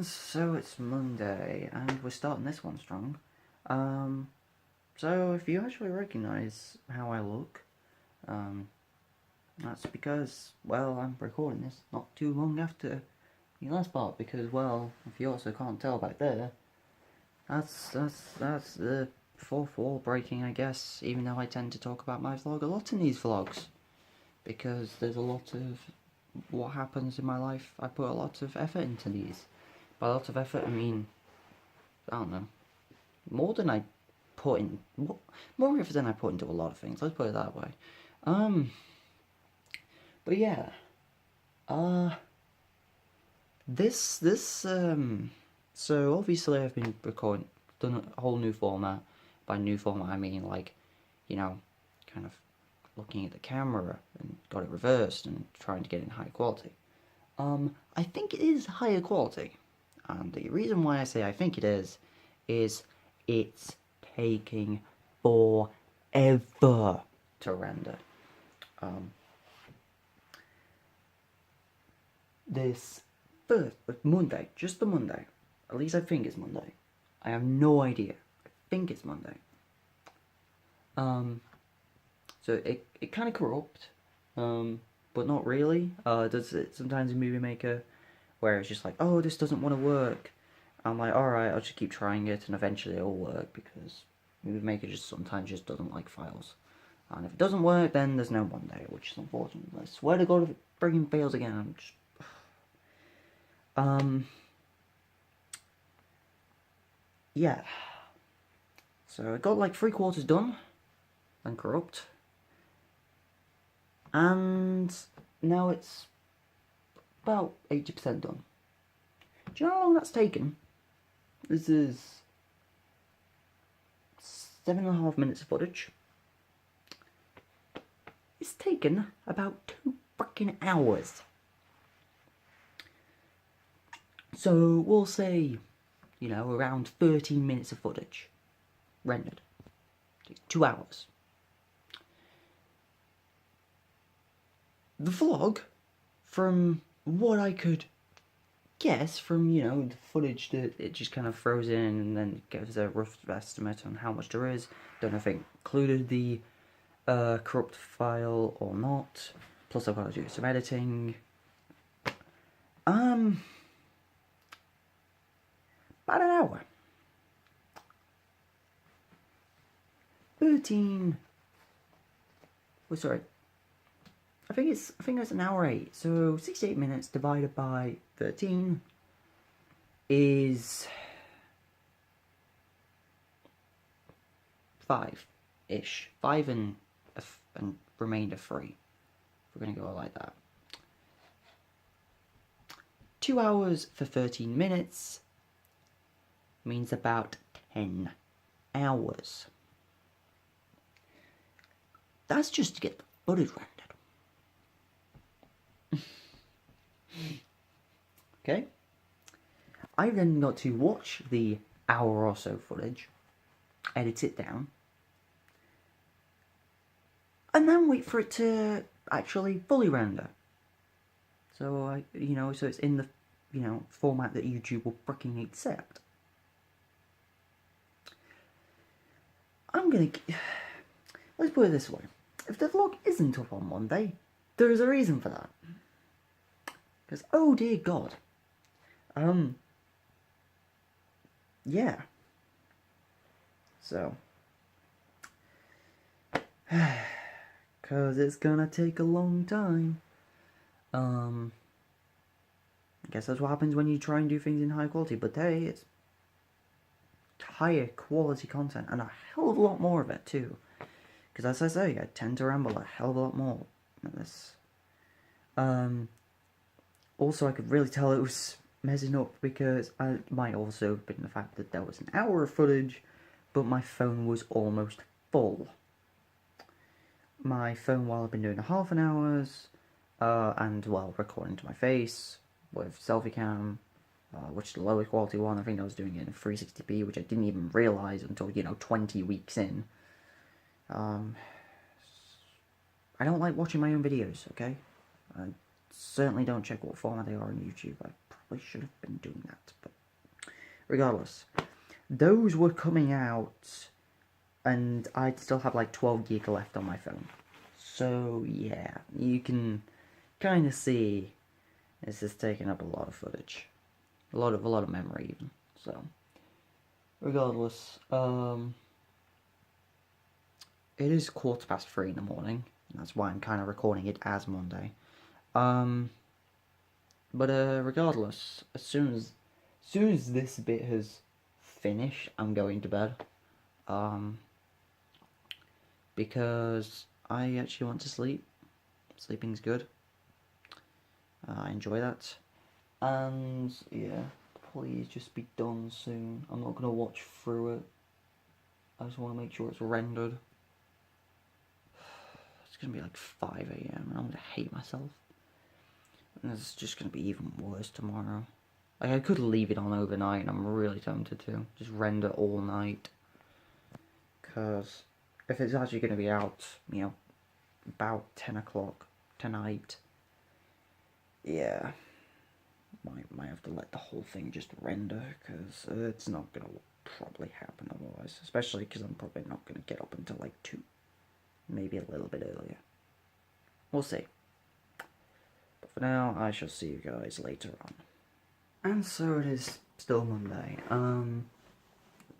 So it's Monday, and we're starting this one strong. So if you actually recognise how I look, um, that's because, well, I'm recording this not too long after the last part, because, well, if you also can't tell back there, that's the fourth wall breaking, I guess, even though I tend to talk about my vlog a lot in these vlogs, because there's a lot of what happens in my life. I put a lot of effort into these. By a lot of effort, I mean, I don't know, more than I put in, more effort than I put into a lot of things. Let's put it that way. But yeah, so obviously I've been done a whole new format. By new format, I mean like, kind of looking at the camera and got it reversed and trying to get it in high quality. I think it is higher quality, and the reason why I say I think it is it's taking forever to render. This first Monday, just the Monday, at least I think it's Monday. I have no idea. I think it's Monday. So it kind of corrupt, but not really. Does it sometimes in Movie Maker, where it's just like, oh, this doesn't want to work. I'm like, alright, I'll just keep trying it, and eventually it'll work, because Movie Maker just sometimes just doesn't like files. And if it doesn't work, then there's no Monday, which is unfortunate. I swear to God, if it friggin' fails again, I'm just... Yeah. So I got like 3/4 done, and corrupt. And now it's about 80% done. Do you know how long that's taken? This is 7.5 minutes of footage. It's taken about 2 freaking hours. So we'll say, around 13 minutes of footage rendered. 2 hours. The vlog, from what I could guess from, the footage that it just kind of throws in and then gives a rough estimate on how much there is. Don't know if it included the corrupt file or not. Plus I've got to do some editing. About an hour. 13. Oh, sorry. I think it's an hour 8. So 68 minutes divided by 13 is 5-ish. 5 and remainder 3. We're gonna go like that. 2 hours for 13 minutes means about 10 hours. That's just to get the footage rendered. Okay? I then got to watch the hour or so footage, edit it down, and then wait for it to actually fully render. So so it's in the, format that YouTube will freaking accept. Let's put it this way. If the vlog isn't up on Monday, there is a reason for that. Because, oh dear God. Yeah. So. Because it's gonna take a long time. I guess that's what happens when you try and do things in high quality, but hey, it's higher quality content, and a hell of a lot more of it too. Because as I say, I tend to ramble a hell of a lot more than this. Also, I could really tell it was messing up, because I might also have been the fact that there was an hour of footage, but my phone was almost full. My phone, while I've been doing half an hour's, and well, recording to my face with selfie cam, which is the lowest quality one. I think I was doing it in 360p, which I didn't even realise until 20 weeks in. I don't like watching my own videos, okay? I certainly don't check what format they are on YouTube. I probably should have been doing that, but regardless, those were coming out, and I'd still have like 12 gig left on my phone. So yeah, you can kind of see this is taking up a lot of footage, a lot of memory even. So regardless, it is 3:15 in the morning. And that's why I'm kind of recording it as Monday. But regardless, as soon as this bit has finished, I'm going to bed. Because I actually want to sleep. Sleeping's good. I enjoy that. And yeah, please just be done soon. I'm not gonna watch through it. I just want to make sure it's rendered. It's gonna be like 5 AM and I'm gonna hate myself. And it's just gonna be even worse tomorrow. Like, I could leave it on overnight, and I'm really tempted to. Just render all night. Because if it's actually gonna be out, you know, about 10 o'clock tonight, yeah, might have to let the whole thing just render, because it's not gonna probably happen otherwise. Especially because I'm probably not gonna get up until like 2. Maybe a little bit earlier. We'll see. But for now, I shall see you guys later on. And so it is still Monday.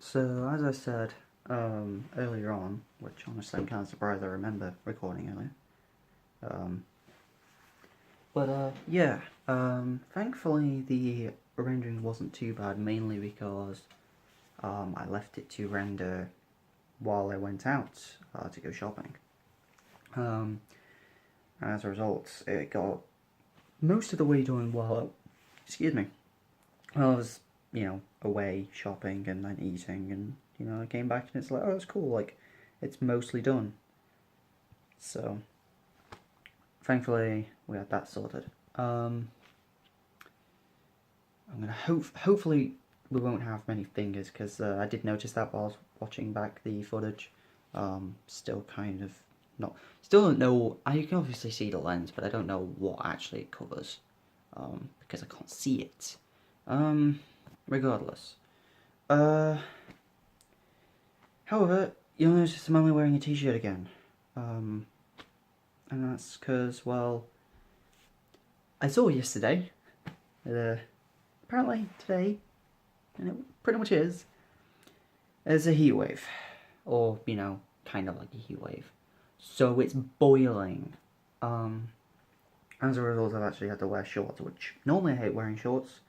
So as I said earlier on, which honestly I'm kind of surprised I remember recording earlier. Yeah. Thankfully the rendering wasn't too bad, mainly because I left it to render while I went out to go shopping. As a result, it got most of the way done while, excuse me, I was, you know, away shopping and then eating, and, you know, I came back and it's like, oh, it's cool, like, it's mostly done. So, thankfully, we had that sorted. I'm gonna hopefully we won't have many fingers, because I did notice that while I was watching back the footage. Still kind of still don't know. I can obviously see the lens, but I don't know what actually it covers, because I can't see it. Regardless. However, you'll notice I'm only wearing a t-shirt again. And that's because, well, I saw yesterday, apparently today, and it pretty much is, there's a heat wave. Or, you know, kind of like a heat wave. So it's boiling. As a result, I've actually had to wear shorts, which normally I hate wearing shorts.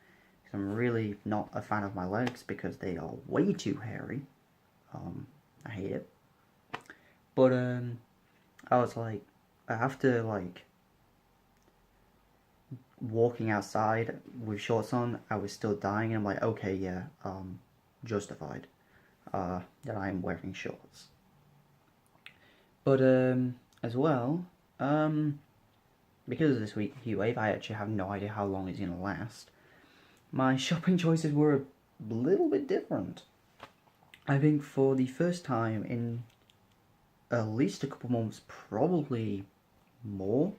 I'm really not a fan of my legs because they are way too hairy. I hate it. But I was like, after like walking outside with shorts on, I was still dying, and I'm like, okay, yeah, justified that I'm wearing shorts. But as well, because of this heat wave, I actually have no idea how long it's gonna last. My shopping choices were a little bit different. I think for the first time in at least a couple months, probably more,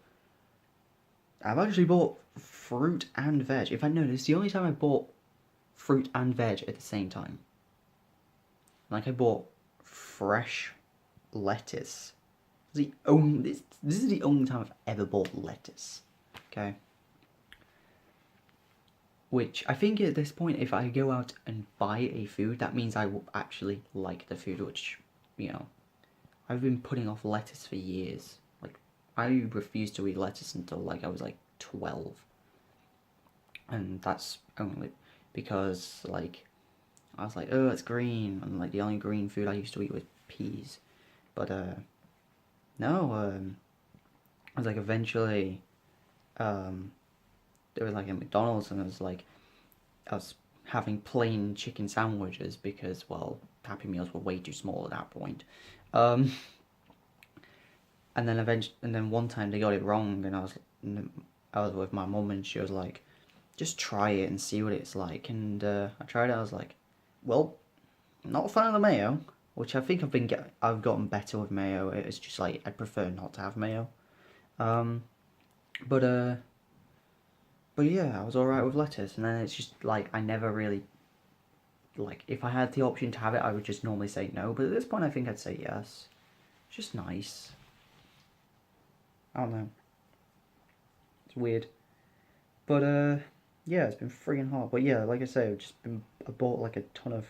I've actually bought fruit and veg. If I notice, it's the only time I bought fruit and veg at the same time. Like, I bought fresh lettuce. This is the only time I've ever bought lettuce. Okay. Which, I think at this point, if I go out and buy a food, that means I will actually like the food, which, you know, I've been putting off lettuce for years. Like, I refused to eat lettuce until, like, I was, like, 12. And that's only because, like, I was like, oh, it's green. And, like, the only green food I used to eat was peas. But, no, I was, like, eventually, there was like a McDonald's, and I was having plain chicken sandwiches because, well, Happy Meals were way too small at that point. And then one time they got it wrong, and I was with my mum, and she was like, just try it and see what it's like. And I tried it. I was like, well, I'm not a fan of the mayo, which I think I've gotten better with mayo. It's just like I prefer not to have mayo. But yeah, I was alright with lettuce, and then it's just like I never really like, if I had the option to have it, I would just normally say no, but at this point I think I'd say yes. It's just nice. I don't know. It's weird. But, yeah, it's been friggin' hot. But yeah, like I say, I bought like a ton of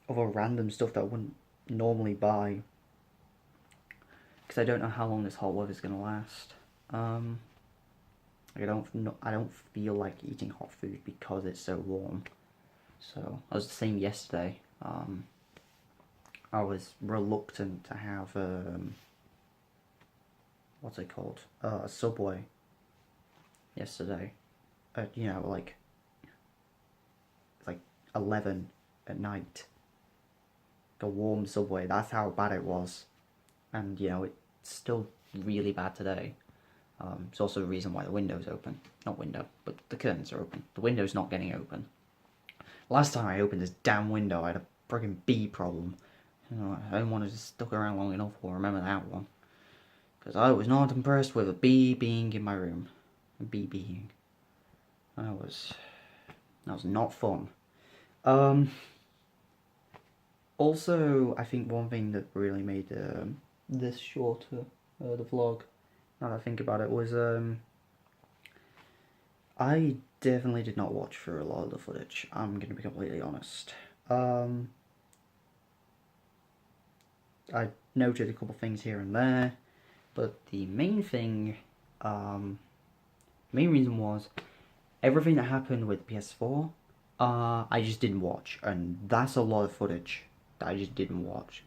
other random stuff that I wouldn't normally buy. Because I don't know how long this hot weather's gonna last. Like I don't feel like eating hot food because it's so warm. So, I was the same yesterday. I was reluctant to have, what's it called? A Subway yesterday. You know, like 11 at night. A warm Subway, that's how bad it was. And, you know, it's still really bad today. It's also the reason why the window's open. Not window, but the curtains are open. The window's not getting open. Last time I opened this damn window, I had a friggin' bee problem. You know, I didn't want to just stuck around long enough to remember that one. Because I was not impressed with a bee being in my room. A bee being. That was not fun. Also, I think one thing that really made this shorter, the vlog, now that I think about it, was I definitely did not watch through a lot of the footage. I'm going to be completely honest. I noted a couple things here and there, but the main thing, main reason was everything that happened with PS4. I just didn't watch, and that's a lot of footage that I just didn't watch.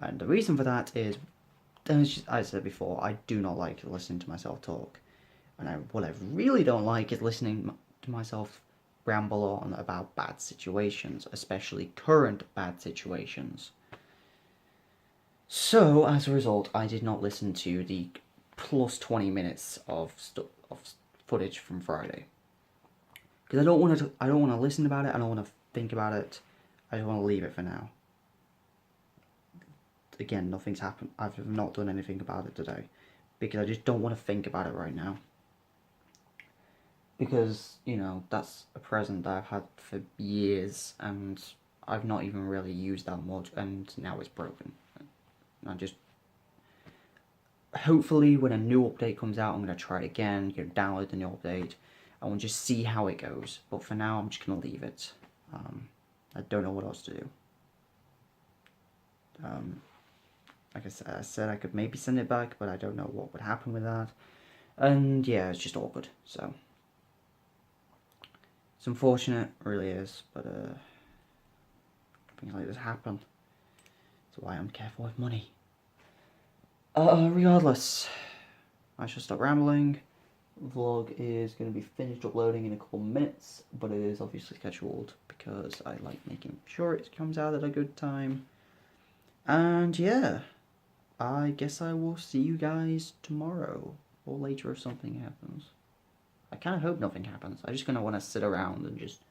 And the reason for that is, as I said before, I do not like listening to myself talk. And what I really don't like is listening to myself ramble on about bad situations, especially current bad situations. So, as a result, I did not listen to the plus 20 minutes of footage from Friday. Because I don't want to listen about it, I don't want to think about it, I just want to leave it for now. Again, nothing's happened, I've not done anything about it today. Because I just don't want to think about it right now. Because, you know, that's a present that I've had for years, and I've not even really used that much, and now it's broken. I just... Hopefully, when a new update comes out, I'm going to try it again, download the new update, I want to just see how it goes. But for now, I'm just going to leave it. I don't know what else to do. Like I said, I could maybe send it back, but I don't know what would happen with that. And yeah, it's just awkward, so... It's unfortunate, it really is, but things like this happen. That's why I'm careful with money. Regardless, I shall stop rambling. The vlog is going to be finished uploading in a couple minutes, but it is obviously scheduled because I like making sure it comes out at a good time. And yeah, I guess I will see you guys tomorrow, or later if something happens. I kind of hope nothing happens. I just kind of want to sit around and just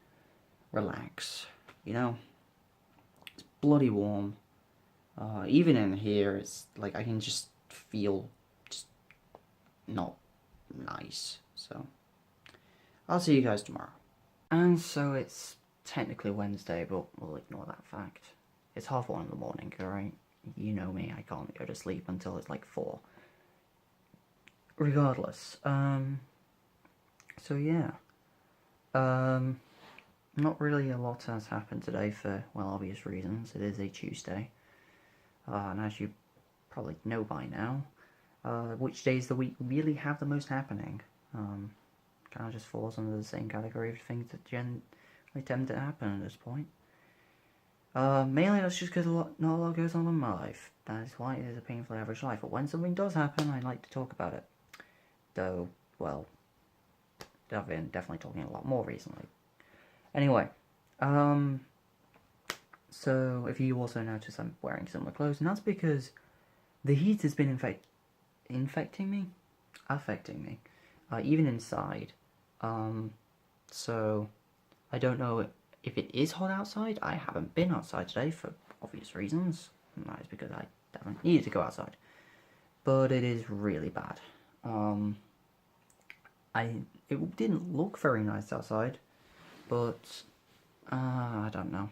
relax, you know? It's bloody warm. Even in here, it's like I can just feel just not nice. So, I'll see you guys tomorrow. And so it's technically Wednesday, but we'll ignore that fact. It's 1:30 in the morning, alright? You know me, I can't go to sleep until it's like 4. Regardless, so yeah, not really a lot has happened today for, well, obvious reasons. It is a Tuesday, and as you probably know by now, which days of the week really have the most happening. Kind of just falls under the same category of things that generally tend to happen at this point. Mainly that's just because not a lot goes on in my life. That is why it is a painful average life. But when something does happen, I like to talk about it. Though, well, I've been definitely talking a lot more recently. Anyway, so if you also notice I'm wearing similar clothes, and that's because the heat has been affecting me, even inside. So I don't know if it is hot outside. I haven't been outside today for obvious reasons, and that is because I haven't needed to go outside. But it is really bad. It didn't look very nice outside, but I don't know.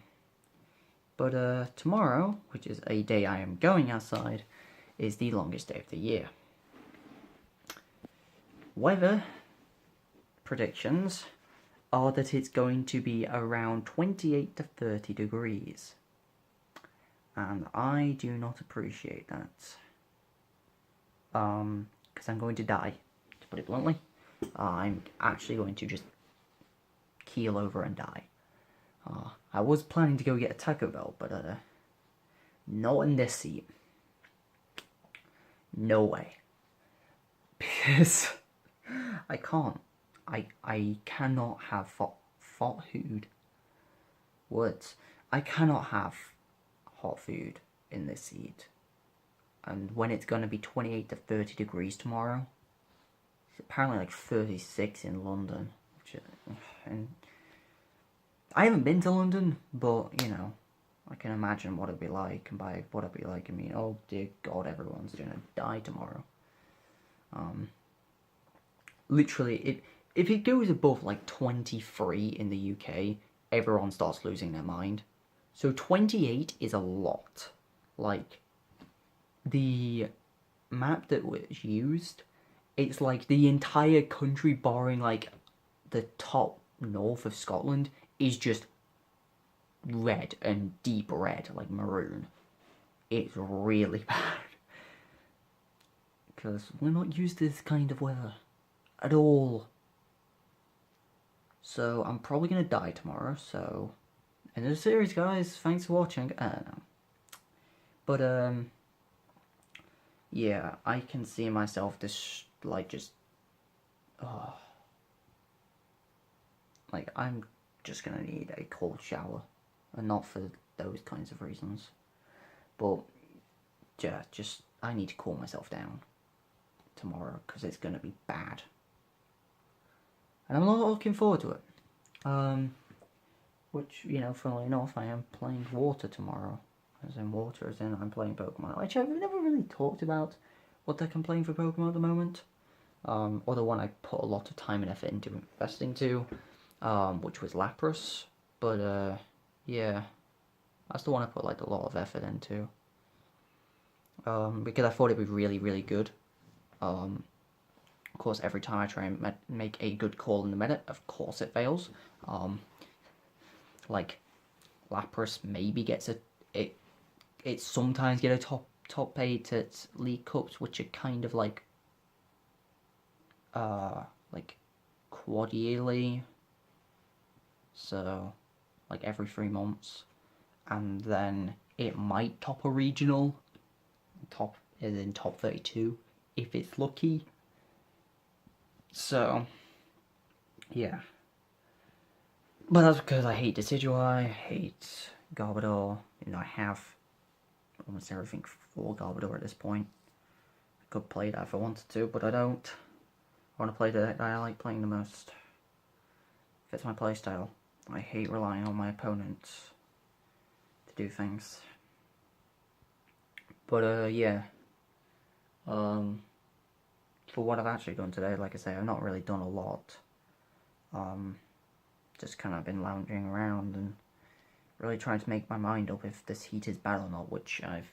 But tomorrow, which is a day I am going outside, is the longest day of the year. Weather predictions are that it's going to be around 28 to 30 degrees. And I do not appreciate that. Because I'm going to die, to put it bluntly. I'm actually going to just keel over and die. I was planning to go get a Taco Bell, but not in this seat. No way. Because I can't. I cannot have food. Words. I cannot have hot food in this seat. And when it's going to be 28 to 30 degrees tomorrow, it's apparently like 36 in London. And I haven't been to London, but, you know, I can imagine what it'd be like. And by what it'd be like, I mean, oh dear God, everyone's going to die tomorrow. Literally, if it goes above like 23 in the UK, everyone starts losing their mind. So 28 is a lot. Like, the map that was used, it's like the entire country barring like the top north of Scotland is just red and deep red, like maroon. It's really bad. Because we're not used to this kind of weather at all. So I'm probably going to die tomorrow, so end of the series, guys. Thanks for watching. But yeah, I can see myself like I'm just gonna need a cold shower, and not for those kinds of reasons, but yeah, just I need to cool myself down tomorrow because it's gonna be bad, and I'm not looking forward to it. Which, you know, funnily enough, I am playing water tomorrow. As in water, as in I'm playing Pokemon. Which I've never really talked about what deck I'm playing for Pokemon at the moment. Or the one I put a lot of time and effort into investing to, which was Lapras. But, yeah, that's the one I put, like, a lot of effort into. Because I thought it would be really, really good. Of course, every time I try and make a good call in the meta, of course it fails. Like, Lapras maybe gets it sometimes get a top 8 at League Cups, which are kind of like quad yearly, so like every 3 months, and then it might top a regional, top 32 if it's lucky. So yeah, but that's because I hate Decidueye, I hate Garbodor. You know, I have almost everything for Garbodor at this point. I could play that if I wanted to, but I don't. I want to play the deck that I like playing the most. Fits my playstyle. I hate relying on my opponents to do things. But yeah. For what I've actually done today, like I say, I've not really done a lot. Just kind of been lounging around and really trying to make my mind up if this heat is bad or not, which I've,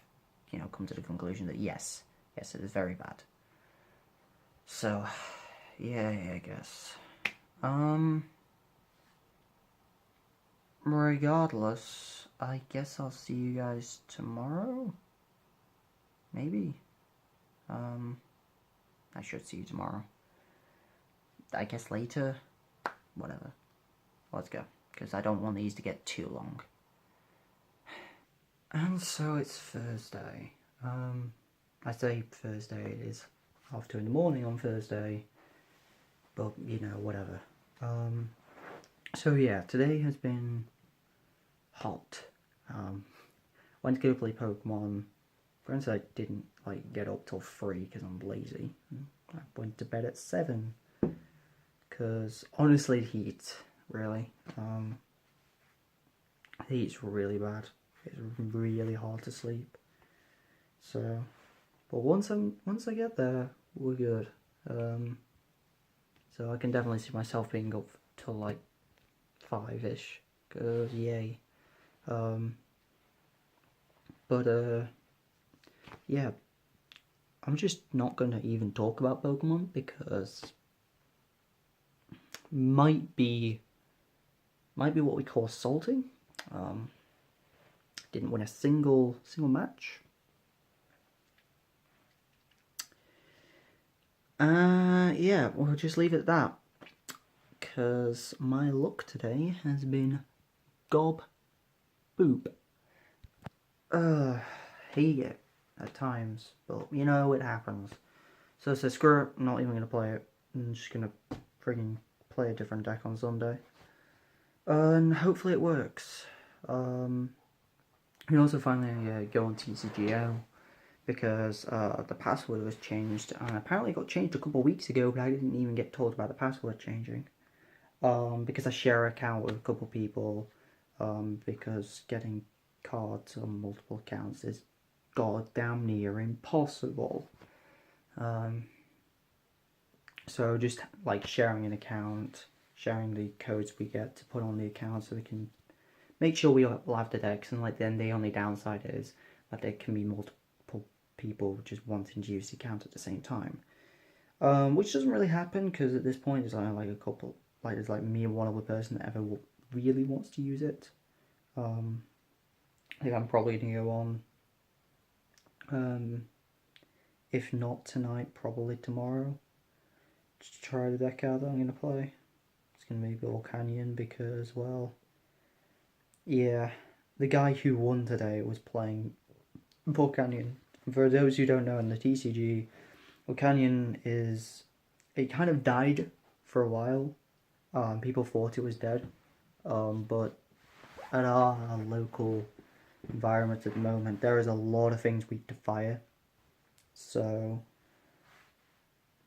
you know, come to the conclusion that yes, it is very bad. So, yeah, I guess. Regardless, I guess I'll see you guys tomorrow? Maybe. I should see you tomorrow. I guess later? Whatever. Let's go, because I don't want these to get too long. And so it's Thursday. I say Thursday, it is 2:30 in the morning on Thursday, but, you know, whatever. So yeah, today has been hot. Went to go play Pokemon. Friends, I didn't, like, get up till 3 because I'm lazy. I went to bed at 7, because, honestly, the heat, really. The heat's really bad. It's really hard to sleep. So, but once I get there, we're good. So I can definitely see myself being up till like 5-ish, cause yay. But yeah, I'm just not going to even talk about Pokemon because might be what we call salty. Didn't win a single match. Yeah, we'll just leave it at that. Because my luck today has been gob boop. Hate it at times, but you know, it happens. So screw it, I'm not even going to play it. I'm just going to frigging play a different deck on Sunday. And hopefully it works. You can also finally go on TCGO because the password was changed, and apparently it got changed a couple of weeks ago, but I didn't even get told about the password changing. Because I share an account with a couple of people, because getting cards on multiple accounts is goddamn near impossible. So just like sharing an account, sharing the codes we get to put on the account so we can make sure we all have the decks, and like then the only downside is that there can be multiple people just wanting to use the account at the same time. Which doesn't really happen because at this point there's only like a couple, like there's like me and one other person that ever really wants to use it. I think I'm probably going to go on, if not tonight, probably tomorrow, to try the deck out that I'm going to play. It's going to be Volcanion because, well, yeah, the guy who won today was playing Volcanion. For those who don't know, in the TCG, Volcanion is, it kind of died for a while. People thought it was dead, but at our local environment at the moment, there is a lot of things weak to fire. So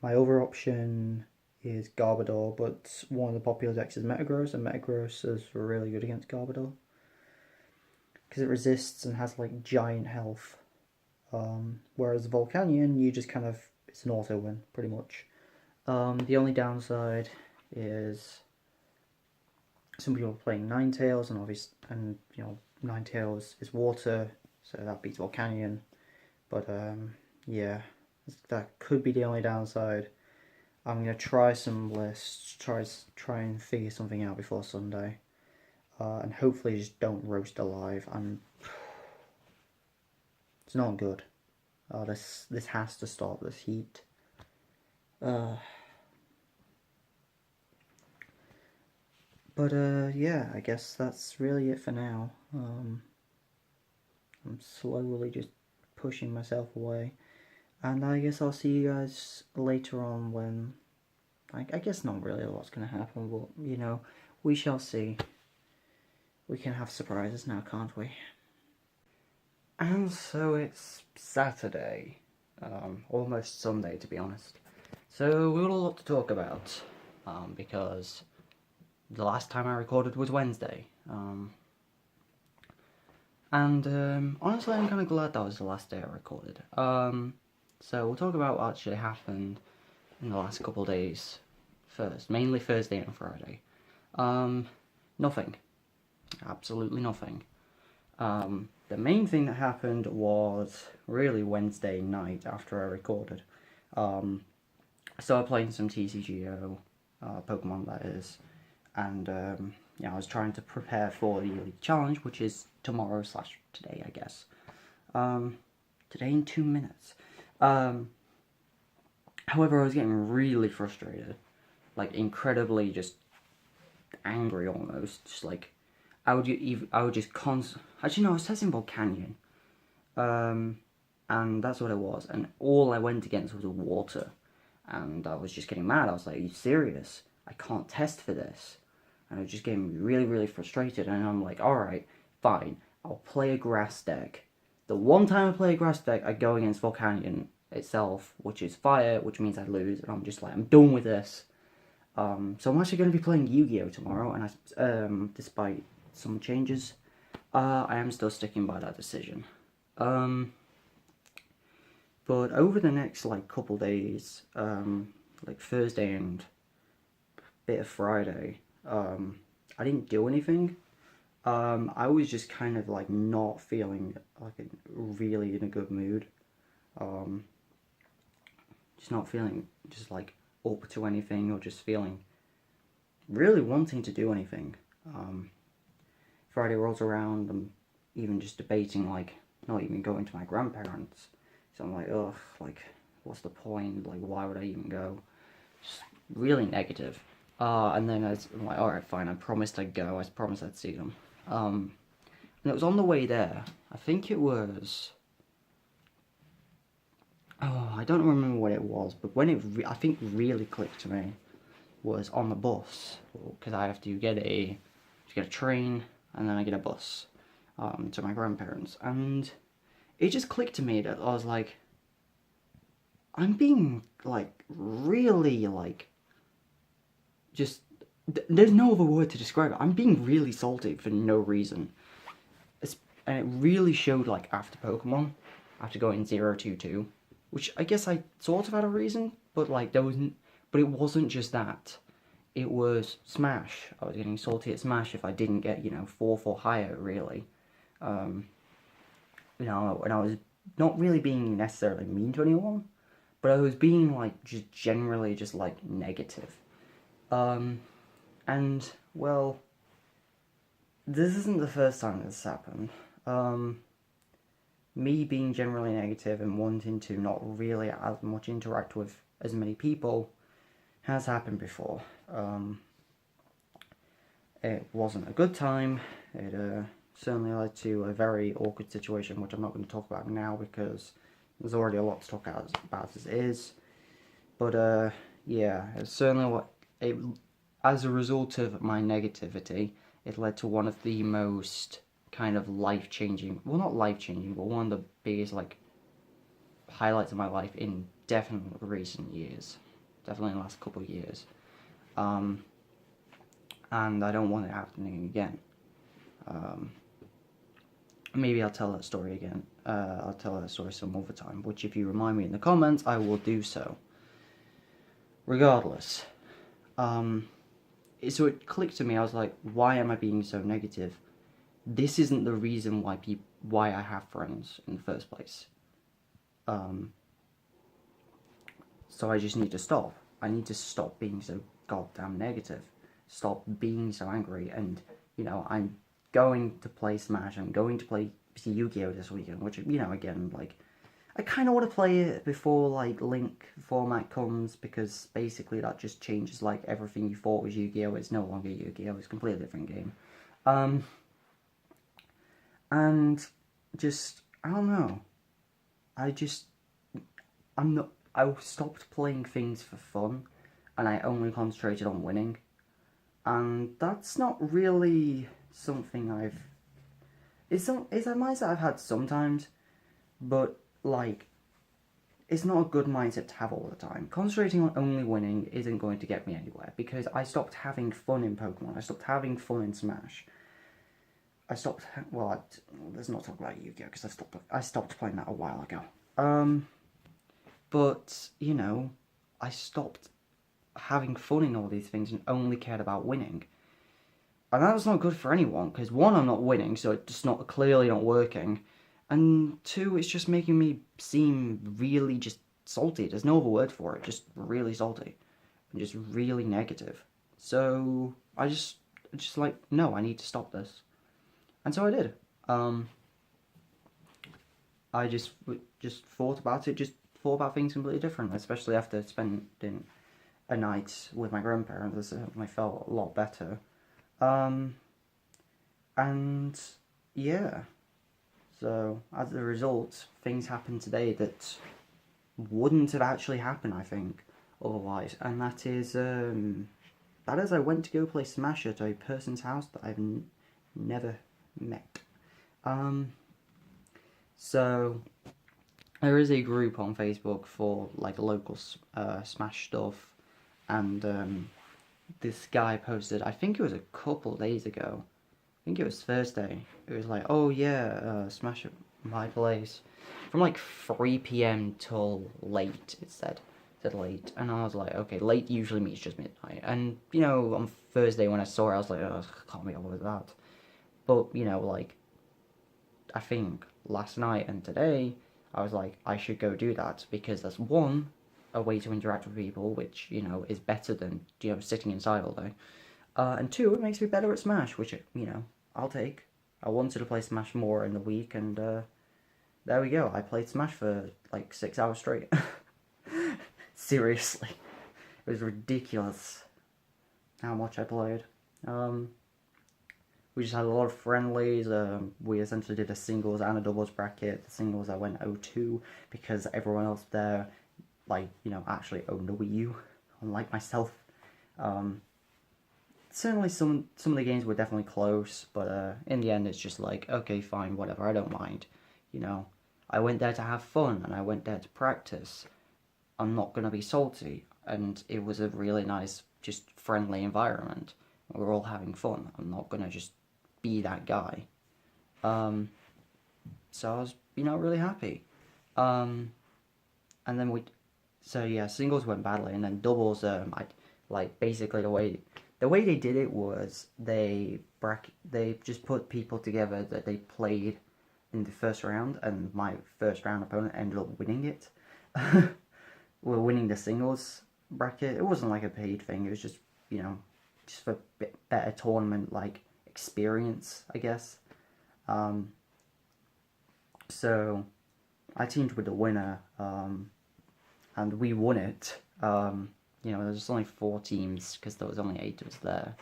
my other option is Garbodor, but one of the popular decks is Metagross, and Metagross is really good against Garbodor because it resists and has like giant health. Whereas Volcanion, you just kind of, it's an auto win pretty much. The only downside is some people are playing Ninetales, and obviously, and you know, Ninetales is water, so that beats Volcanion. But yeah, that could be the only downside. I'm gonna try some lists, try and figure something out before Sunday, and hopefully just don't roast alive. And it's not good. This has to stop. This heat. But yeah, I guess that's really it for now. I'm slowly just pushing myself away, and I guess I'll see you guys later on when, I guess not really what's going to happen, but you know, we shall see. We can have surprises now, can't we? And so it's Saturday, almost Sunday to be honest. So we've got a lot to talk about, because the last time I recorded was Wednesday. Honestly, I'm kind of glad that was the last day I recorded. So we'll talk about what actually happened in the last couple of days first, mainly Thursday and Friday. Nothing. Absolutely nothing. The main thing that happened was really Wednesday night after I recorded. I started playing some TCGO, Pokemon that is, and yeah, I was trying to prepare for the Elite Challenge, which is tomorrow / today, I guess. Today in 2 minutes. However, I was getting really frustrated, like incredibly just angry almost, just like I would just actually no, I was testing Volcanion, and that's what it was, and all I went against was water, and I was just getting mad. I was like, are you serious? I can't test for this. And it was just getting really, really frustrated, and I'm like, alright, fine, I'll play a grass deck. The one time I play a grass deck, I go against Volcanion itself, which is fire, which means I lose, and I'm just like, I'm done with this. So I'm actually going to be playing Yu-Gi-Oh! Tomorrow, and despite some changes, I am still sticking by that decision. But over the next like couple days, like Thursday and a bit of Friday, I didn't do anything. I was just kind of like not feeling like really in a good mood. Um, just not feeling just like up to anything, or just feeling really wanting to do anything. Um, Friday rolls around, I'm even just debating like not even going to my grandparents. So I'm like, ugh, like what's the point? Like why would I even go? Just really negative. And then I'm like, alright, fine, I promised I'd go, I promised I'd see them. And it was on the way there, I think it was, oh, I don't remember what it was, but when I think really clicked to me was on the bus, because I have to get a train, and then I get a bus to my grandparents, and it just clicked to me that I was like, I'm being like really like just there's no other word to describe it. I'm being really salty for no reason. And it really showed like after Pokemon, after going 0-2-2, which I guess I sort of had a reason, but like there wasn't. But it wasn't just that. It was Smash. I was getting salty at Smash if I didn't get 4 higher really. And I was not really being necessarily mean to anyone, but I was being like just generally just like negative. And well, this isn't the first time this happened. Me being generally negative and wanting to not really as much interact with as many people has happened before. It wasn't a good time. It certainly led to a very awkward situation, which I'm not going to talk about now because there's already a lot to talk about as it is. But yeah, it's certainly as a result of my negativity, it led to one of the most kind of life-changing, well, not life-changing, but one of the biggest like highlights of my life in definitely recent years, definitely in the last couple of years. And I don't want it happening again. Maybe I'll tell that story again. I'll tell that story some other time, which if you remind me in the comments, I will do so. Regardless, so it clicked to me. I was like, why am I being so negative? This isn't the reason why I have friends in the first place. So I just need to stop. I need to stop being so goddamn negative. Stop being so angry. And I'm going to play Smash. I'm going to play Yu-Gi-Oh this weekend, which again, like, I kind of want to play it before like Link format comes, because basically that just changes like everything you thought was Yu-Gi-Oh. It's no longer Yu-Gi-Oh. It's a completely different game. And just I don't know. I stopped playing things for fun, and I only concentrated on winning. And that's not really something it's a mindset I've had sometimes, but like, it's not a good mindset to have all the time. Concentrating on only winning isn't going to get me anywhere, because I stopped having fun in Pokemon. I stopped having fun in Smash. Let's not talk about Yu-Gi-Oh, because I stopped playing that a while ago. But I stopped having fun in all these things and only cared about winning. And that's not good for anyone, because one, I'm not winning, so it's just clearly not working. And two, it's just making me seem really just salty. There's no other word for it, just really salty. And just really negative. So I just like, no, I need to stop this. And so I did. I just thought about it, just thought about things completely different, especially after spending a night with my grandparents. It certainly felt a lot better. And yeah, so as a result, things happened today that wouldn't have actually happened, I think, otherwise. And that is I went to go play Smash at a person's house that I've never met. So there is a group on Facebook for like local Smash stuff, and this guy posted, I think it was a couple days ago, I think it was Thursday, it was like, oh yeah, Smash at my place, from like 3 p.m. till late, it said late, and I was like, okay, late usually means just midnight, and on Thursday when I saw it, I was like, oh, I can't be over with that, But, you know, like, I think last night and today, I was like, I should go do that, because that's one, a way to interact with people, which, you know, is better than, you know, sitting inside all day. And two, it makes me better at Smash, which, you know, I'll take. I wanted to play Smash more in the week, and there we go. I played Smash for like 6 hours straight. Seriously. It was ridiculous how much I played. We just had a lot of friendlies. We essentially did a singles and a doubles bracket. The singles I went 0-2 because everyone else there, like, you know, actually owned a Wii U, unlike myself. Certainly some of the games were definitely close, but in the end it's just like, okay, fine, whatever, I don't mind. You know, I went there to have fun, and I went there to practice. I'm not going to be salty, and it was a really nice, just friendly environment. We're all having fun. I'm not going to just be that guy. So I was, you know, really happy. And then so yeah, singles went badly, and then doubles, basically the way they did it was they just put people together that they played in the first round, and my first round opponent ended up winning it. We're winning the singles bracket. It wasn't like a paid thing. It was just, you know, just for better tournament like experience, I guess. So I teamed with the winner, and we won it. You know, there's only 4 teams because there was only 8 of us there.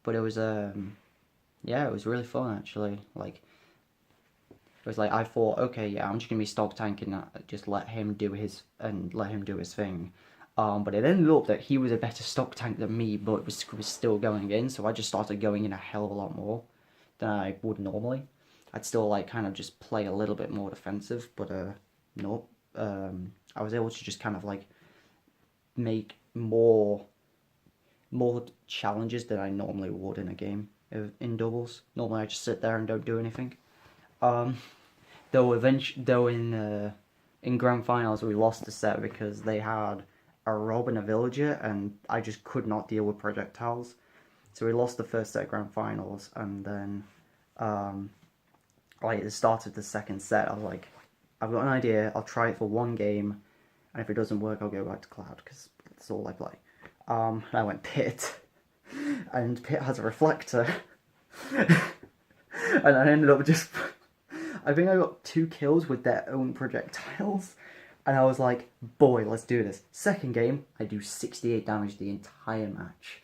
But it was yeah, it was really fun actually. Like, it was like I thought, okay, yeah, I'm just gonna be stock tanking that, just let him do his thing. But it ended up that he was a better stock tank than me, but was still going in. So I just started going in a hell of a lot more than I would normally. I'd still like kind of just play a little bit more defensive, but nope. I was able to just kind of like make more challenges than I normally would in a game in doubles. Normally I just sit there and don't do anything. Though in grand finals we lost the set because they had a Rob and a Villager, and I just could not deal with projectiles. So we lost the first set of grand finals, and then like at the start of the second set, I was like, I've got an idea. I'll try it for one game, and if it doesn't work, I'll go back to Cloud because that's all I play. And I went Pit, and Pit has a reflector, and I ended up just. I think I got 2 kills with their own projectiles, and I was like, boy, let's do this. Second game, I do 68 damage the entire match.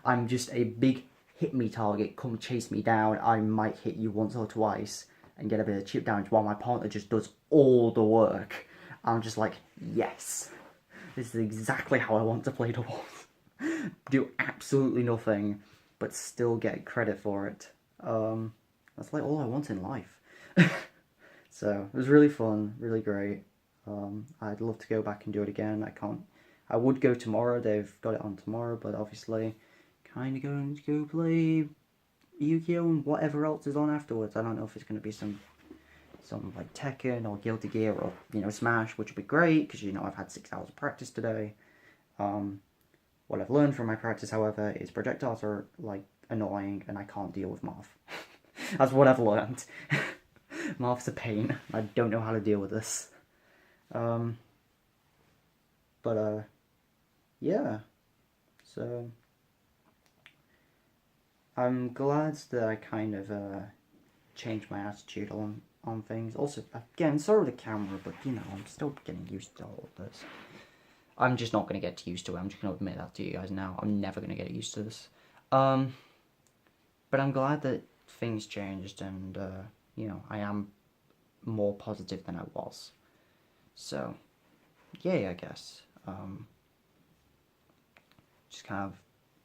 I'm just a big hit me target, come chase me down, I might hit you once or twice and get a bit of chip damage while my partner just does all the work. I'm just like, yes, this is exactly how I want to play doubles. Do absolutely nothing, but still get credit for it. That's like all I want in life. So it was really fun, really great. I'd love to go back and do it again. I would go tomorrow. They've got it on tomorrow, but obviously kind of going to go play Yu-Gi-Oh! And whatever else is on afterwards. I don't know if it's going to be some like Tekken or Guilty Gear or, you know, Smash, which would be great because, you know, I've had 6 hours of practice today. What I've learned from my practice, however, is projectiles are like annoying and I can't deal with Marth. That's what I've learned. Marth's a pain. I don't know how to deal with this. Yeah. So I'm glad that I kind of changed my attitude on things. Also, again, sorry with the camera, but you know, I'm still getting used to all of this. I'm just not going to get used to it. I'm just going to admit that to you guys now. I'm never going to get used to this. But I'm glad that things changed, and you know, I am more positive than I was. So, yay, I guess. Just kind of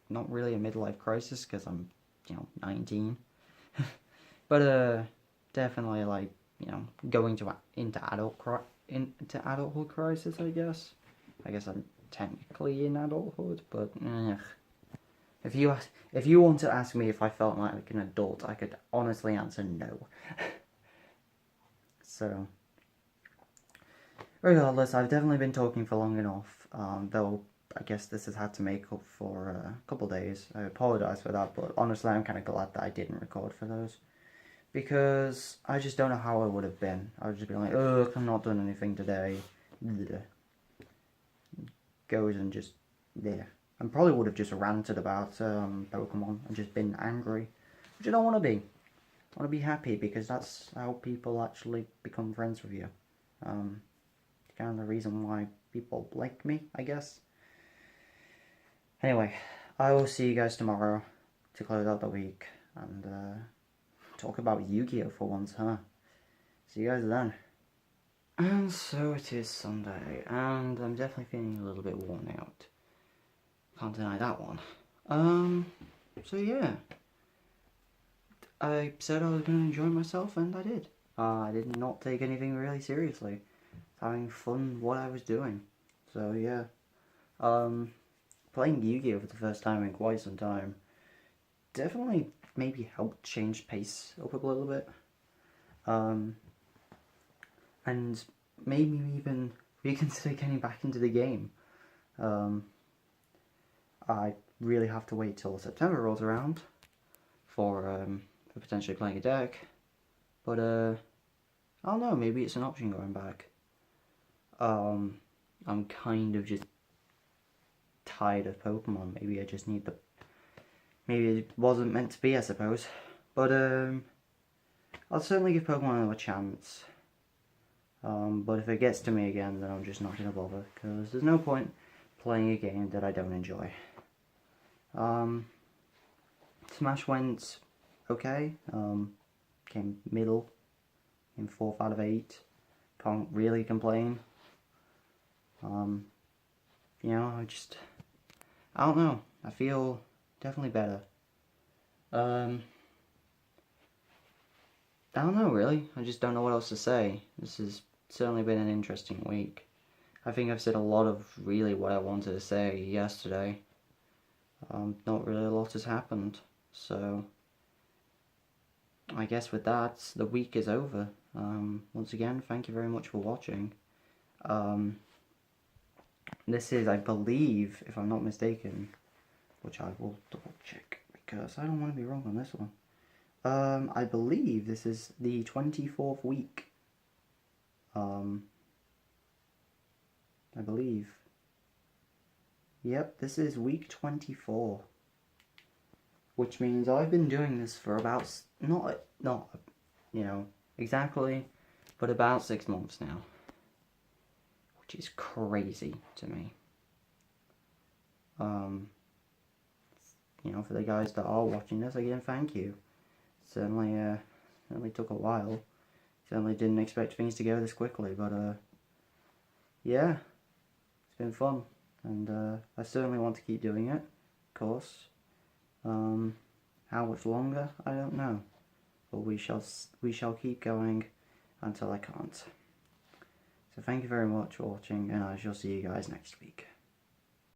not really a midlife crisis because I'm, you know, 19. But definitely like, you know, going into adulthood crisis, I guess. I guess I'm technically in adulthood, but if you want to ask me if I felt like an adult, I could honestly answer no. So, regardless, I've definitely been talking for long enough. Though I guess this has had to make up for a couple days. I apologise for that, but honestly I'm kind of glad that I didn't record for those. Because I just don't know how I would have been. I would just be like, ugh, I'm not doing anything today. Blech. Goes and just, yeah. I probably would have just ranted about Pokemon and just been angry. Which I don't want to be. I want to be happy because that's how people actually become friends with you. Kind of the reason why people like me, I guess. Anyway, I will see you guys tomorrow to close out the week and talk about Yu-Gi-Oh for once, huh? See you guys then. And so it is Sunday, and I'm definitely feeling a little bit worn out. Can't deny that one. So yeah. I said I was going to enjoy myself, and I did. I did not take anything really seriously. Having fun what I was doing. So yeah. Playing Yu-Gi-Oh for the first time in quite some time definitely maybe helped change pace up a little bit. And made me even reconsider getting back into the game. I really have to wait till September rolls around for potentially playing a deck. But I don't know, maybe it's an option going back. I'm kind of just tired of Pokemon. Maybe I just need the... Maybe it wasn't meant to be, I suppose. But I'll certainly give Pokemon another chance. But if it gets to me again, then I'm just not going to bother. Because there's no point playing a game that I don't enjoy. Smash went okay. Came middle. Came 4th out of 8. Can't really complain. You know, I don't know. I feel definitely better. I don't know, really. I just don't know what else to say. This has certainly been an interesting week. I think I've said a lot of really what I wanted to say yesterday. Not really a lot has happened. So, I guess with that, the week is over. Once again, thank you very much for watching. This is, I believe, if I'm not mistaken, which I will double check because I don't want to be wrong on this one. I believe this is the 24th week. I believe. Yep, this is week 24. Which means I've been doing this for about, not you know, exactly, but about 6 months now. Which is crazy to me. You know, for the guys that are watching this, again, thank you. Certainly took a while. Certainly didn't expect things to go this quickly, but yeah, it's been fun, and I certainly want to keep doing it, of course. How much longer, I don't know, but we shall keep going until I can't. So thank you very much for watching, and I shall see you guys next week.